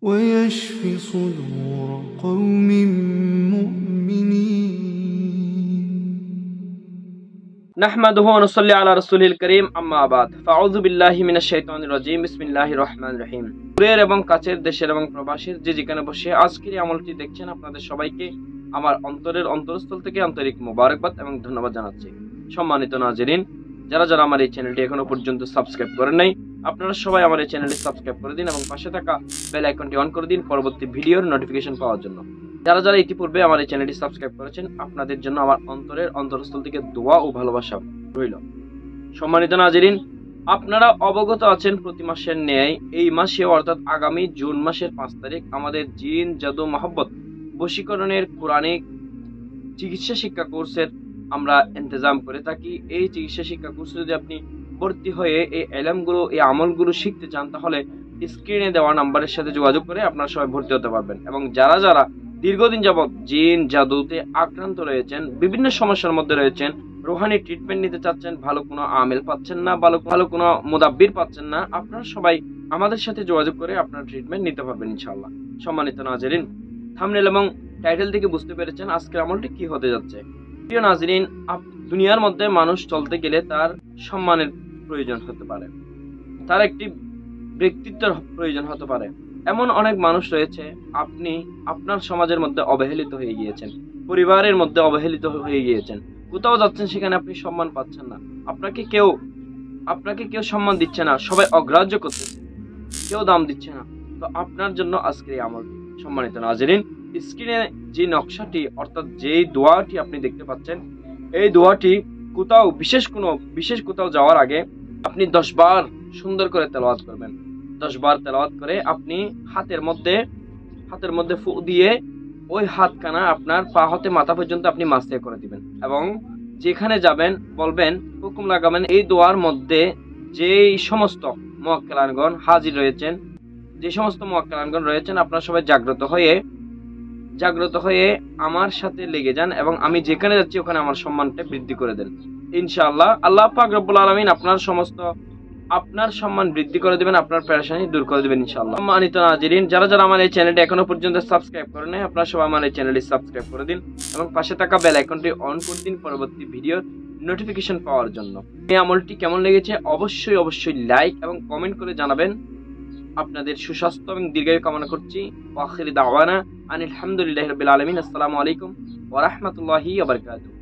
ويشف صدور قوم مؤمنين نحمده ونصلي على رسوله الكريم أما بعد فأعوذ بالله من الشيطان الرجيم بسم الله الرحمن الرحيم দূরের এবং কাছের দেশের এবং প্রবাসীর যে যেখানে বসে আজকের এই আমলটি দেখছেন আপনাদের সবাইকে আমার অন্তরের অন্তরস্থল থেকে আন্তরিক মোবারকবাদ এবং ধন্যবাদ জানাচ্ছি। সম্মানিত নাজেরিন, যারা যারা আমার এই চ্যানেলটি এখনো পর্যন্ত সাবস্ক্রাইব করেন নাই, আপনারা সবাই আমার এই চ্যানেলটি সাবস্ক্রাইব করে দিন এবং পাশে থাকা বেল আইকনটি অন করে দিন পরবর্তী ভিডিওর নোটিফিকেশন পাওয়ার জন্য। যারা যারা ইতিপূর্বে আমার এই চ্যানেলটি সাবস্ক্রাইব করেছেন, আপনাদের জন্য আমার অন্তরের অন্তরস্থল থেকে দোয়া ও ভালোবাসা রইল। সম্মানিত নাজেরিন, আপনারা অবগত আছেন প্রতি মাসের ন্যায় এই মাসে অর্থাৎ আগামী জুন মাসের 5 তারিখ আমাদের জিন জাদু মহব্বত বশীকরণের কোরআনিক চিকিৎসা শিক্ষা কোর্সের আমরা ইন্তজাম করে থাকি। এই চিকিৎসা শিক্ষা কোর্সে যদি আপনি ভর্তি হয়ে এই এলএমগুলো এই আমলগুলো শিখতে চান, তাহলে স্ক্রিনে দেওয়া নাম্বারের সাথে যোগাযোগ করে আপনারা সবাই ভর্তি হতে পারবেন। এবং যারা যারা দীর্ঘদিন যাবৎ জিন জাদুতে আক্রান্ত রয়েছেন, বিভিন্ন সমস্যার মধ্যে রয়েছেন, রোহানি ট্রিটমেন্ট নিতে চাচ্ছেন, ভালো কোনো আমেল পাচ্ছেন না, ভালো কোনো মুদাব্বির পাচ্ছেন না, আপনারা সবাই আমাদের সাথে যোগাযোগ করে আপনার ট্রিটমেন্ট নিতে পারবেন ইনশাআল্লাহ। সম্মানিত নাজেরিন, থাম্বনেল এবং টাইটেল থেকে বুঝতে পেরেছেন আজকের আমলটি কি হতে যাচ্ছে। প্রিয় নাজেরিন, দুনিয়ার মধ্যে মানুষ চলতে গেলে তার সম্মানের প্রয়োজন হতে পারে, তার একটি ব্যক্তিত্বের প্রয়োজন হতে পারে। এমন অনেক মানুষ রয়েছে, আপনি আপনার সমাজের মধ্যে অবহেলিত হয়ে গিয়েছেন, পরিবারের মধ্যে অবহেলিত হয়ে গিয়েছেন, কোথাও যাচ্ছেন সেখানে আপনি সম্মান পাচ্ছেন না, আপনাকে কেউ সম্মান দিচ্ছে না, সবাই অগ্রাহ্য করতেছে, কেউ দাম দিচ্ছে না। তো আপনার জন্য আজকের এই আমল। সম্মানিত নাজেরিন, স্ক্রিনে যে নকশাটি অর্থাৎ যেই দোয়াটি আপনি দেখতে পাচ্ছেন, এই দোয়াটি বিশেষ কোথাও যাওয়ার আগে আপনি 10 বার সুন্দর করে তেলাওয়াত করবেন। 10 বার তেলাওয়াত করে আপনি হাতের মধ্যে ফু দিয়ে ওই হাতখানা আপনার পা হতে মাথা পর্যন্ত আপনি মাসে করে দিবেন এবং যেখানে যাবেন বলবেন, হুকুম লাগাবেন, এই দোয়ার মধ্যে যেই সমস্ত মুয়াক্কিলানগণ হাজির রয়েছেন, যে সমস্ত মুয়াক্কিলানগণ রয়েছেন, আপনারা সবাই জাগ্রত হয়ে আমার সাথে লেগে যান এবং আমি যেখানে যাচ্ছি ওখানে আমার সম্মানটা বৃদ্ধি করে দেন। ইনশাআল্লাহ আল্লাহ পাক রব্বুল আলামিন আপনার সম্মান বৃদ্ধি করে দিবেন, আপনার পেরেশানি দূর করে দিবেন ইনশাআল্লাহ। সম্মানিত নাজেরিন, যারা যারা আমার এই চ্যানেলটি এখনো পর্যন্ত সাবস্ক্রাইব করেন নাই, আপনারা সবাই আমার এই চ্যানেলটি সাবস্ক্রাইব করে দিন এবং পাশে থাকা বেল আইকনটি অন করে দিন পরবর্তী ভিডিওর নোটিফিকেশন পাওয়ার জন্য। এই আমলটি কেমন লেগেছে অবশ্যই লাইক এবং কমেন্ট করে জানাবেন। আপনাদের সুস্বাস্থ্য এবং দীর্ঘায়ু কামনা করছি। ওয়া আখিরি দাওয়ানা আনিল হামদুলিল্লাহি রাব্বিল আলামিন। আসসালামু আলাইকুম ওয়া রাহমাতুল্লাহি ওয়া বারাকাতুহু।